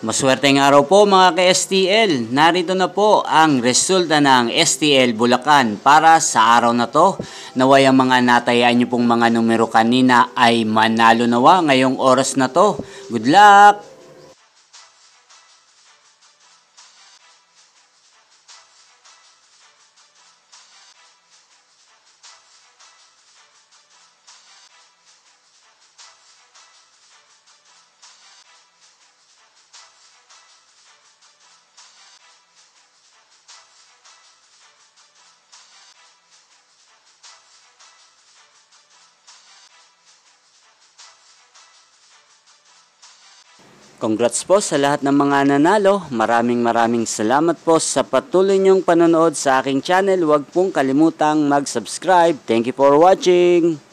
Maswerteng araw po mga ka-STL. Narito na po ang resulta ng STL Bulacan para sa araw na to. Naway ang mga natayaan nyo pong mga numero kanina ay manalo nawa ngayong oras na to. Good luck! Congrats po sa lahat ng mga nanalo. Maraming salamat po sa patuloy niyong panonood sa aking channel. Huwag pong kalimutang mag-subscribe. Thank you for watching!